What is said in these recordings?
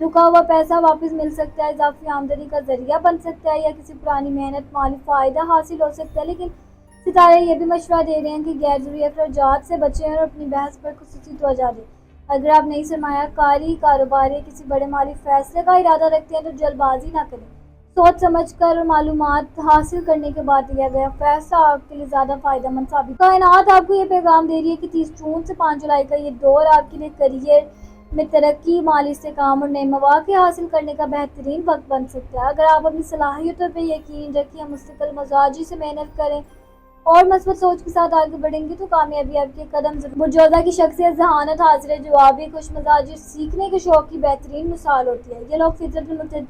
رکا ہوا پیسہ واپس مل سکتا ہے، اضافی آمدنی کا ذریعہ بن سکتا ہے، یا کسی پرانی محنت مالی فائدہ حاصل ہو سکتا ہے۔ لیکن ستارے یہ بھی مشورہ دے رہے ہیں کہ غیر ضروری اخراجات سے بچیں اور اپنی بحث پر خصوصی توجہ دیں۔ اگر آپ نئی سرمایہ کاری، کاروبار یا کسی بڑے مالی فیصلے کا ارادہ رکھتے ہیں تو جلد بازی نہ کریں۔ سوچ سمجھ کر اور معلومات حاصل کرنے کے بعد لیا گیا فیصلہ آپ کے لیے زیادہ فائدہ مند ثابت ہوگا۔ کائنات آپ کو یہ پیغام دے رہی ہے کہ 30 جون سے 5 جولائی کا یہ دور آپ کے لیے کیریئر میں ترقی، مالی استحکام اور نئے مواقع حاصل کرنے کا بہترین وقت بن سکتا ہے۔ اگر آپ اپنی صلاحیتوں پہ یقین رکھیں، مستقل مزاجی سے محنت کریں اور مثبت سوچ کے ساتھ آگے بڑھیں گے تو کامیابی آپ کے قدم ضرور۔ برجوزہ کی شخصیت ذہانت، حاضر جوابی، خوش مزاجی، سیکھنے کے شوق کی بہترین مثال ہوتی ہے۔ یہ لوگ فطرت میں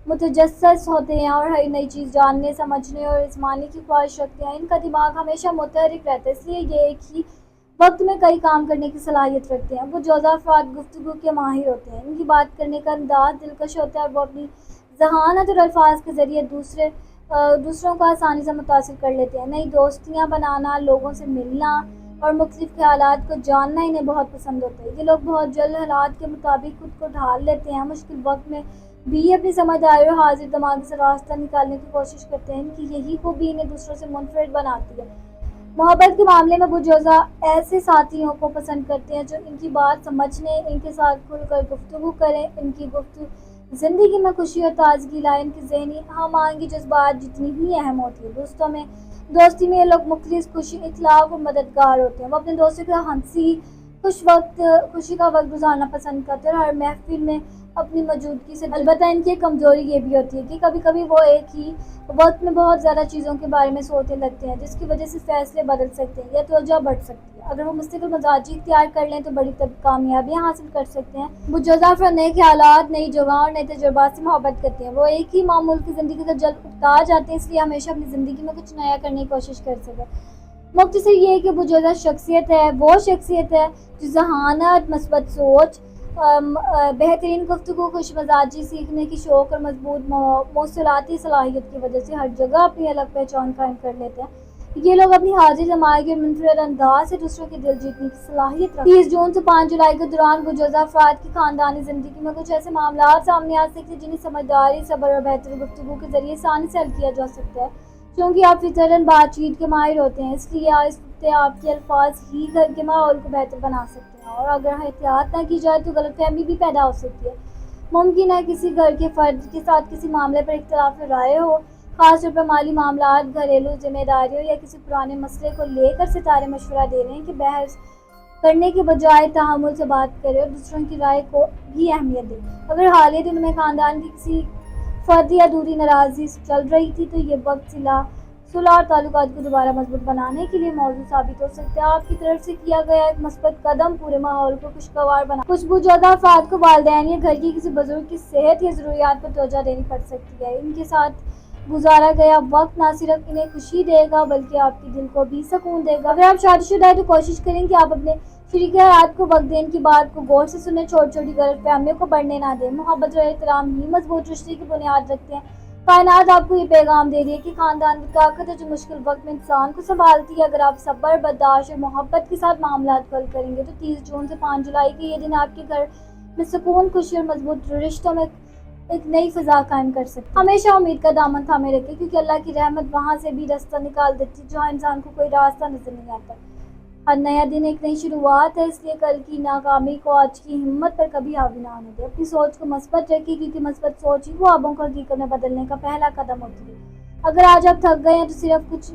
متجسس ہوتے ہیں اور ہر نئی چیز جاننے، سمجھنے اور آزمانے کی خواہش رکھتے ہیں۔ ان کا دماغ ہمیشہ متحرک رہتا ہے، اس لیے یہ ایک ہی وقت میں کئی کام کرنے کی صلاحیت رکھتے ہیں۔ برجوزہ افراد گفتگو کے ماہر ہوتے ہیں، ان کی بات کرنے کا انداز دلکش ہوتا ہے اور وہ اپنی ذہانت اور الفاظ کے ذریعے دوسروں کو آسانی سے متاثر کر لیتے ہیں۔ نئی دوستیاں بنانا، لوگوں سے ملنا اور مختلف خیالات کو جاننا انہیں بہت پسند ہوتا ہے۔ یہ لوگ بہت جلد حالات کے مطابق خود کو ڈھال لیتے ہیں، مشکل وقت میں بھی اپنی سمجھداری اور حاضر دماغ سے راستہ نکالنے کی کوشش کرتے ہیں۔ ان کی یہی خوبی انہیں دوسروں سے منفرد بناتی ہے۔ محبت کے معاملے میں برجوزہ ایسے ساتھیوں کو پسند کرتے ہیں جو ان کی بات سمجھنے، ان کے ساتھ کھل کر گفتگو کریں، ان کی گفتگو زندگی میں خوشی اور تازگی لائے۔ ان کی ذہنی ہم آہنگی جذبات جتنی ہی اہم ہوتی ہے۔ دوستی میں یہ لوگ مخلص، خوشی اخلاق اور مددگار ہوتے ہیں۔ وہ اپنے دوستوں کے ہنسی خوشی کا وقت گزارنا پسند کرتے ہیں اور ہر محفل میں اپنی موجودگی سے۔ البتہ ان کی ایک کمزوری یہ بھی ہوتی ہے کہ کبھی کبھی وہ ایک ہی وقت میں بہت زیادہ چیزوں کے بارے میں سوچنے لگتے ہیں، جس کی وجہ سے فیصلے بدل سکتے ہیں یا توجہ بڑھ سکتی ہے۔ اگر وہ مستقل مزاجی اختیار کر لیں تو بڑی کامیابیاں حاصل کر سکتے ہیں۔ برجوزہ افراد نئے خیالات، نئی جگہوں اور نئے تجربات سے محبت کرتے ہیں۔ وہ ایک ہی معمول کی زندگی سے جلد اکتا جاتے ہیں، اس لیے ہمیشہ اپنی زندگی میں کچھ نیا کرنے کی کوشش کر سکیں۔ مختصر یہ ہے کہ برجوزہ شخصیت ہے وہ شخصیت ہے جو ذہانت، مثبت سوچ، بہترین گفتگو، خوش مزاجی، سیکھنے کی شوق اور مضبوط مواصلاتی صلاحیت کی وجہ سے ہر جگہ اپنی الگ پہچان قائم کر لیتے ہیں۔ یہ لوگ اپنی حاضر دماغی اور منفرد انداز سے دوسروں کے دل جیتنے کی صلاحیت رکھتے ہیں۔ 30 جون سے 5 جولائی کے دوران برجوزہ افراد کی خاندانی زندگی میں کچھ ایسے معاملات سامنے آ سکتے ہیں جنہیں سمجھداری، صبر اور بہتر گفتگو کے ذریعے آسانی سے حل کیا جا سکتا ہے۔ چونکہ آپ فطرتاً بات چیت کے ماہر ہوتے ہیں، اس لیے اس ہفتے آپ کے الفاظ ہی گھر کے ماحول کو بہتر بنا سکتے ہیں، اور اگر احتیاط نہ کی جائے تو غلط فہمی بھی پیدا ہو سکتی ہے۔ ممکن ہے کسی گھر کے فرد کے ساتھ کسی معاملے پر اختلاف رائے ہو، خاص طور پر مالی معاملات، گھریلو ذمہ داریوں یا کسی پرانے مسئلے کو لے کر۔ ستارے مشورہ دے رہے ہیں کہ بحث کرنے کے بجائے تحمل سے بات کریں اور دوسروں کی رائے کو بھی اہمیت دیں۔ اگر حالیہ دنوں میں خاندان کی کسی فرد یا دوری ناراضی چل رہی تھی تو یہ وقت صلح اور تعلقات کو دوبارہ مضبوط بنانے کے لیے موزوں ثابت ہو سکتا ہے۔ آپ کی طرف سے کیا گیا ایک مثبت قدم پورے ماحول کو خوشگوار بنا۔ کچھ برجوزہ افراد کو والدین یا گھر کی کسی بزرگ کی صحت یا ضروریات پر توجہ دینی پڑ سکتی ہے۔ ان کے ساتھ گزارا گیا وقت نہ صرف انہیں خوشی دے گا بلکہ آپ کے دل کو بھی سکون دے گا۔ اگر آپ شادی شدہ ہیں تو کوشش کریں کہ آپ اپنے شریک حیات کو وقت دیں، ان کی بات کو غور سے سنیں، چھوٹی چھوٹی غلط فہمیوں کو بڑھنے نہ دیں۔ محبت اور احترام ہی مضبوط رشتے کی بنیاد رکھتے ہیں۔ کائنات آپ کو یہ پیغام دے رہی ہے کہ خاندان کی طاقت ہے جو مشکل وقت میں انسان کو سنبھالتی ہے۔ اگر آپ صبر، برداشت اور محبت کے ساتھ معاملات کو حل کریں گے تو 30 جون سے 5 جولائی کے یہ دن آپ کے گھر میں سکون، خوشی اور مضبوط رشتوں میں ایک نئی فضا قائم کر سکتے ہیں۔ ہمیشہ امید کا دامن تھامے رکھیں کیونکہ اللہ کی رحمت وہاں سے بھی راستہ نکال دیتی ہے جہاں انسان کو کوئی راستہ نظر نہیں آتا۔ ہر نیا دن ایک نئی شروعات ہے، اس لیے کل کی ناکامی کو آج کی ہمت پر کبھی حاوی نہ ہونے دیں۔ اپنی سوچ کو مثبت رکھیں کیونکہ مثبت سوچ ہی خوابوں کو حقیقت میں بدلنے کا پہلا قدم ہوتی ہے۔ اگر آج آپ تھک گئے ہیں تو صرف کچھ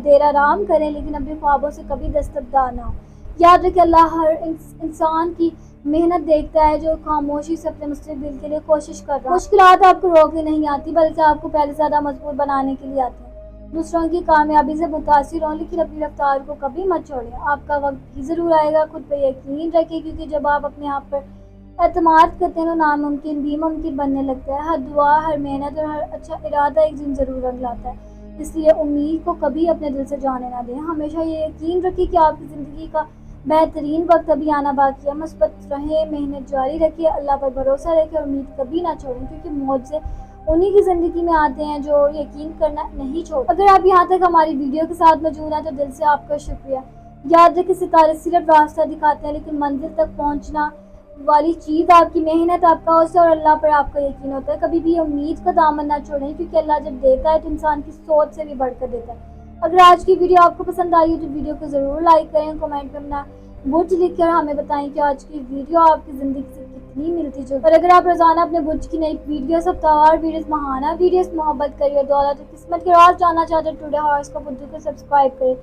دیر آرام کریں، لیکن اپنے خوابوں سے کبھی دستبردار نہ ہو۔ یاد رکھیں اللہ ہر انسان کی محنت دیکھتا ہے جو خاموشی سے اپنے مستقبل کے لیے کوشش کر رہا ہے۔ مشکلات آپ کو روکنے نہیں آتی بلکہ آپ کو پہلے زیادہ مضبوط بنانے کے لیے آتی ہیں۔ دوسروں کی کامیابی سے متاثر ہوں لیکن اپنی رفتار کو کبھی مت چھوڑیں۔ آپ کا وقت بھی ضرور آئے گا۔ خود پہ یقین رکھیں کیونکہ جب آپ اپنے آپ پر اعتماد کرتے ہیں تو ناممکن بھی ممکن بننے لگتا ہے۔ ہر دعا، ہر محنت اور ہر اچھا ارادہ ایک دن ضرور رنگ لاتا ہے، اس لیے امید کو کبھی اپنے دل سے جانے نہ دیں۔ ہمیشہ یہ یقین رکھیں کہ آپ کی زندگی کا بہترین وقت ابھی آنا باقی ہے۔ مثبت رہیں، محنت جاری رکھیں، اللہ پر بھروسہ رکھیں اور امید کبھی نہ چھوڑیں کیونکہ معجزے انہی کی زندگی میں آتے ہیں جو یقین کرنا نہیں چھوڑتے۔ اگر آپ یہاں تک ہماری ویڈیو کے ساتھ موجود ہیں تو دل سے آپ کا شکریہ۔ یاد رکھیں ستارے صرف راستہ دکھاتے ہیں لیکن منزل تک پہنچنا والی چیز آپ کی محنت، آپ کا حوصلہ اور اللہ پر آپ کا یقین ہوتا ہے. کبھی بھی امید کا دامن نہ چھوڑیں، کیونکہ اللہ جب دیتا ہے تو انسان کی سوچ سے بھی بڑھ کر دیتا ہے. اگر آج کی ویڈیو آپ کو پسند آئی ہے تو ویڈیو کو ضرور لائک کریں، کمنٹ میں اپنا برج لکھ کر ہمیں بتائیں کہ آج کی ویڈیو آپ کی زندگی سے کتنی ملتی جلتی. اور اگر آپ روزانہ اپنے برج کی نئی ویڈیوز، ہفتہ ویڈیوز، ماہانہ ویڈیوز، محبت کری اور دولت اور قسمت کے راز جاننا چاہتے ہیں، ٹوڈے ہاراسکوپ اردو کو سبسکرائب کریں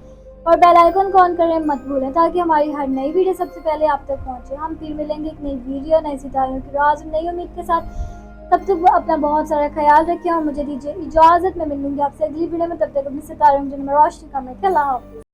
اور بیل آئیکن کو آن کریں مت بھولیں، تاکہ ہماری ہر نئی ویڈیو سب سے پہلے آپ تک پہنچے. ہم پھر ملیں گے ایک نئی ویڈیو، نئے ستاروں کی راز اور نئی امید کے ساتھ. تب تک اپنا بہت سارا خیال رکھیں اور مجھے دیجیے اجازت. میں ملوں گی آپ سے اگلی ویڈیو میں. تب تک اپنے ستاروں کی روشنی کا میں اللہ حافظ.